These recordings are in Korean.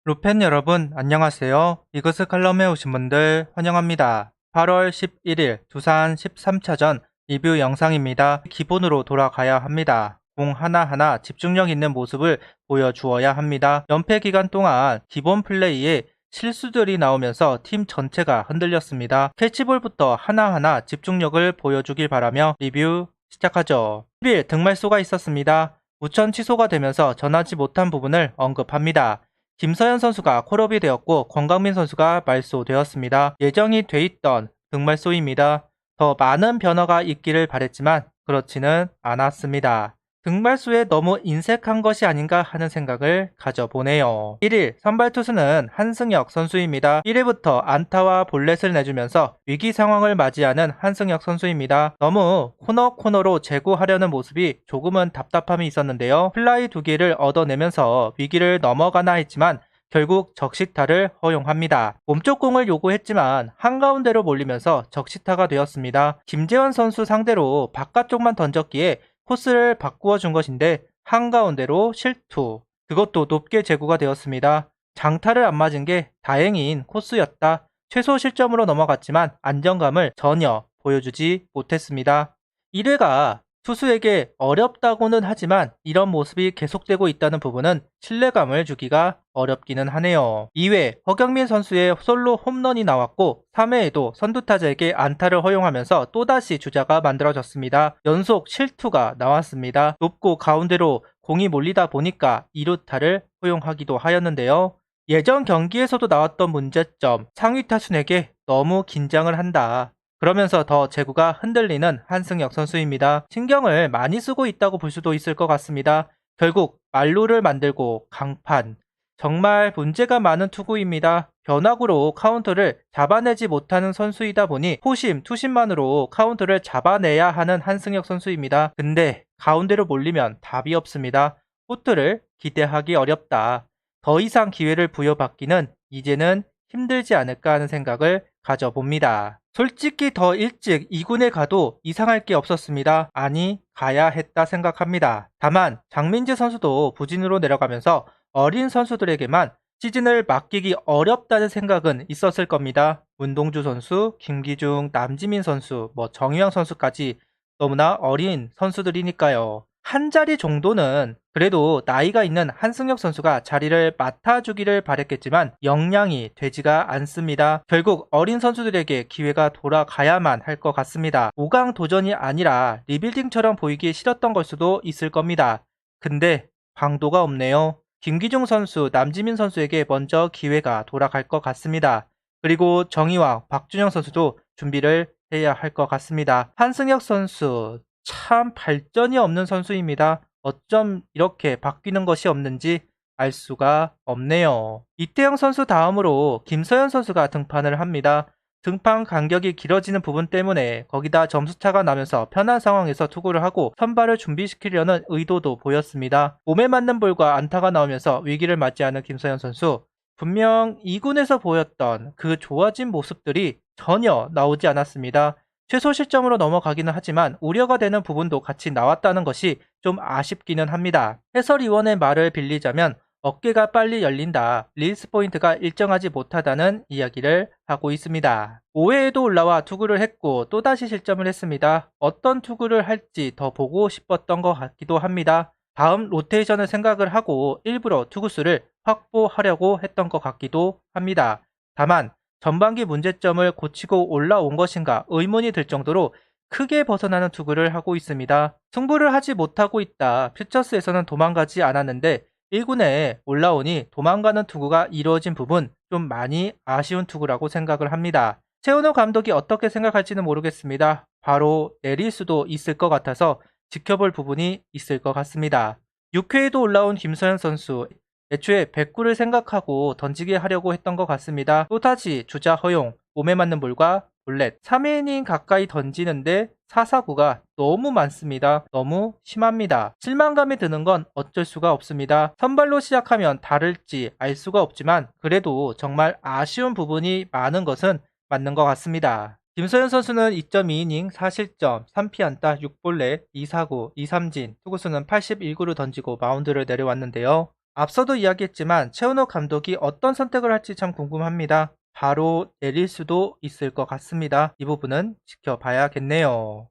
루펜 여러분 안녕하세요. 이그스 칼럼에 오신 분들 환영합니다. 8월 11일 두산 13차전 리뷰 영상입니다. 기본으로 돌아가야 합니다. 공 하나하나 집중력 있는 모습을 보여주어야 합니다. 연패 기간 동안 기본 플레이에 실수들이 나오면서 팀 전체가 흔들렸습니다. 캐치볼부터 하나하나 집중력을 보여주길 바라며 리뷰 시작하죠. 10일 등말소가 있었습니다. 우천 취소가 되면서 전하지 못한 부분을 언급합니다. 김서현 선수가 콜업이 되었고 권강민 선수가 말소되었습니다. 예정이 돼 있던 등말소입니다. 더 많은 변화가 있기를 바랬지만 그렇지는 않았습니다. 등말소에 너무 인색한 것이 아닌가 하는 생각을 가져보네요. 1일 선발 투수는 한승혁 선수입니다. 1회부터 안타와 볼넷을 내주면서 위기 상황을 맞이하는 한승혁 선수입니다. 너무 코너로 제구하려는 모습이 조금은 답답함이 있었는데요. 플라이 2개를 얻어내면서 위기를 넘어가나 했지만 결국 적시타를 허용합니다. 몸쪽 공을 요구했지만 한가운데로 몰리면서 적시타가 되었습니다. 김재원 선수 상대로 바깥쪽만 던졌기에 코스를 바꾸어 준 것인데 한가운데로 실투. 그것도 높게 제구가 되었습니다. 장타를 안 맞은 게 다행인 코스였다. 최소 실점으로 넘어갔지만 안정감을 전혀 보여주지 못했습니다. 1회가 투수에게 어렵다고는 하지만 이런 모습이 계속되고 있다는 부분은 신뢰감을 주기가 어렵기는 하네요. 2회 허경민 선수의 솔로 홈런이 나왔고 3회에도 선두타자에게 안타를 허용하면서 또다시 주자가 만들어졌습니다. 연속 실투가 나왔습니다. 높고 가운데로 공이 몰리다 보니까 2루타를 허용하기도 하였는데요. 예전 경기에서도 나왔던 문제점, 상위 타순에게 너무 긴장을 한다. 그러면서 더 제구가 흔들리는 한승혁 선수입니다. 신경을 많이 쓰고 있다고 볼 수도 있을 것 같습니다. 결국 말루를 만들고 강판. 정말 문제가 많은 투구입니다. 변화구로 카운트를 잡아내지 못하는 선수이다 보니 포심, 투심만으로 카운트를 잡아내야 하는 한승혁 선수입니다. 근데 가운데로 몰리면 답이 없습니다. 포트를 기대하기 어렵다. 더 이상 기회를 부여받기는 이제는 힘들지 않을까 하는 생각을 가져봅니다. 솔직히 더 일찍 2군에 가도 이상할 게 없었습니다. 아니, 가야 했다 생각합니다. 다만 장민재 선수도 부진으로 내려가면서 어린 선수들에게만 시즌을 맡기기 어렵다는 생각은 있었을 겁니다. 문동주 선수, 김기중, 남지민 선수, 정유영 선수까지 너무나 어린 선수들이니까요. 한 자리 정도는 그래도 나이가 있는 한승혁 선수가 자리를 맡아주기를 바랬겠지만 역량이 되지가 않습니다. 결국 어린 선수들에게 기회가 돌아가야만 할 것 같습니다. 5강 도전이 아니라 리빌딩처럼 보이기 싫었던 걸 수도 있을 겁니다. 근데 강도가 없네요. 김기중 선수, 남지민 선수에게 먼저 기회가 돌아갈 것 같습니다. 그리고 정희왕, 박준영 선수도 준비를 해야 할 것 같습니다. 한승혁 선수 참 발전이 없는 선수입니다. 어쩜 이렇게 바뀌는 것이 없는지 알 수가 없네요. 이태영 선수 다음으로 김서현 선수가 등판을 합니다. 등판 간격이 길어지는 부분 때문에 거기다 점수차가 나면서 편한 상황에서 투구를 하고 선발을 준비시키려는 의도도 보였습니다. 몸에 맞는 볼과 안타가 나오면서 위기를 맞이하는 김서현 선수. 분명 2군에서 보였던 그 좋아진 모습들이 전혀 나오지 않았습니다. 최소 실점으로 넘어가기는 하지만 우려가 되는 부분도 같이 나왔다는 것이 좀 아쉽기는 합니다. 해설위원의 말을 빌리자면 어깨가 빨리 열린다, 릴스 포인트가 일정하지 못하다는 이야기를 하고 있습니다. 5회에도 올라와 투구를 했고 또다시 실점을 했습니다. 어떤 투구를 할지 더 보고 싶었던 것 같기도 합니다. 다음 로테이션을 생각을 하고 일부러 투구수를 확보하려고 했던 것 같기도 합니다. 다만 전반기 문제점을 고치고 올라온 것인가 의문이 들 정도로 크게 벗어나는 투구를 하고 있습니다. 승부를 하지 못하고 있다. 퓨처스에서는 도망가지 않았는데 1군에 올라오니 도망가는 투구가 이루어진 부분 좀 많이 아쉬운 투구라고 생각을 합니다. 최은호 감독이 어떻게 생각할지는 모르겠습니다. 바로 내릴 수도 있을 것 같아서 지켜볼 부분이 있을 것 같습니다. 6회에도 올라온 김서현 선수. 애초에 109를 생각하고 던지게 하려고 했던 것 같습니다. 또다시 주자 허용, 몸에 맞는 볼과 볼넷, 3이닝 가까이 던지는데 4사구가 너무 많습니다. 너무 심합니다. 실망감이 드는 건 어쩔 수가 없습니다. 선발로 시작하면 다를지 알 수가 없지만 그래도 정말 아쉬운 부분이 많은 것은 맞는 것 같습니다. 김서현 선수는 2.2이닝 4실점, 3피안타, 6볼넷, 2사구, 2삼진, 투구수는 81구를 던지고 마운드를 내려왔는데요. 앞서도 이야기했지만 최은호 감독이 어떤 선택을 할지 참 궁금합니다. 바로 내릴 수도 있을 것 같습니다. 이 부분은 지켜봐야겠네요.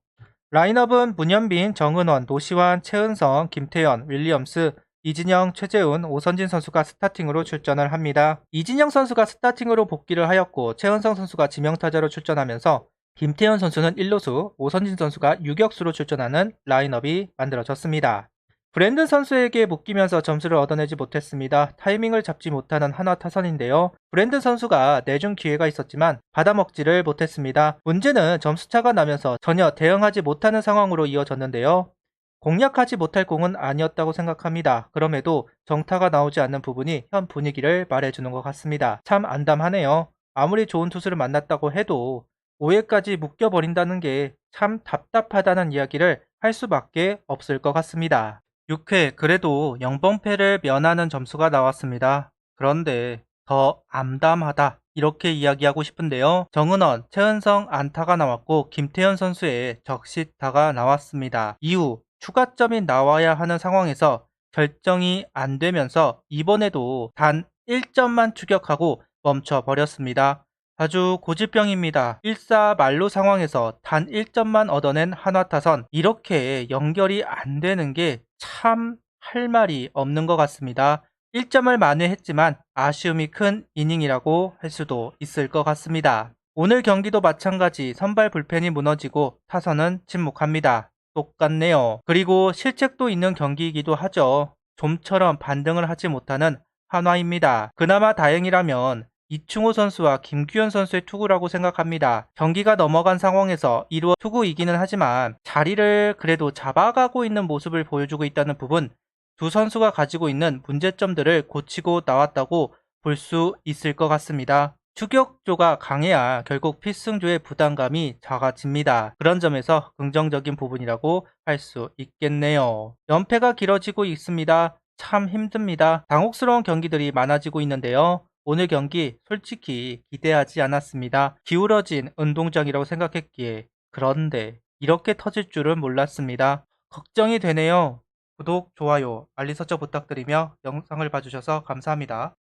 라인업은 문현빈, 정은원, 노시환, 최은성, 김태현, 윌리엄스, 이진영, 최재훈, 오선진 선수가 스타팅으로 출전을 합니다. 이진영 선수가 스타팅으로 복귀를 하였고 최은성 선수가 지명타자로 출전하면서 김태현 선수는 1루수, 오선진 선수가 유격수로 출전하는 라인업이 만들어졌습니다. 브랜든 선수에게 묶이면서 점수를 얻어내지 못했습니다. 타이밍을 잡지 못하는 한화 타선인데요. 브랜든 선수가 내준 기회가 있었지만 받아먹지를 못했습니다. 문제는 점수차가 나면서 전혀 대응하지 못하는 상황으로 이어졌는데요. 공략하지 못할 공은 아니었다고 생각합니다. 그럼에도 정타가 나오지 않는 부분이 현 분위기를 말해주는 것 같습니다. 참 안담하네요. 아무리 좋은 투수를 만났다고 해도 5회까지 묶여버린다는 게 참 답답하다는 이야기를 할 수밖에 없을 것 같습니다. 6회 그래도 0번패를 면하는 점수가 나왔습니다. 그런데 더 암담하다 이렇게 이야기하고 싶은데요. 정은원, 최은성 안타가 나왔고 김태현 선수의 적시타가 나왔습니다. 이후 추가점이 나와야 하는 상황에서 결정이 안 되면서 이번에도 단 1점만 추격하고 멈춰버렸습니다. 아주 고질병입니다. 1사 만루 상황에서 단 1점만 얻어낸 한화타선, 이렇게 연결이 안 되는 게 참 할 말이 없는 것 같습니다. 1점을 만회했지만 아쉬움이 큰 이닝이라고 할 수도 있을 것 같습니다. 오늘 경기도 마찬가지 선발 불펜이 무너지고 타선은 침묵합니다. 똑같네요. 그리고 실책도 있는 경기이기도 하죠. 좀처럼 반등을 하지 못하는 한화입니다. 그나마 다행이라면 이충호 선수와 김규현 선수의 투구라고 생각합니다. 경기가 넘어간 상황에서 이루어 투구이기는 하지만 자리를 그래도 잡아가고 있는 모습을 보여주고 있다는 부분, 두 선수가 가지고 있는 문제점들을 고치고 나왔다고 볼 수 있을 것 같습니다. 추격조가 강해야 결국 필승조의 부담감이 작아집니다. 그런 점에서 긍정적인 부분이라고 할 수 있겠네요. 연패가 길어지고 있습니다. 참 힘듭니다. 당혹스러운 경기들이 많아지고 있는데요. 오늘 경기 솔직히 기대하지 않았습니다. 기울어진 운동장이라고 생각했기에, 그런데 이렇게 터질 줄은 몰랐습니다. 걱정이 되네요. 구독, 좋아요, 알림 설정 부탁드리며 영상을 봐주셔서 감사합니다.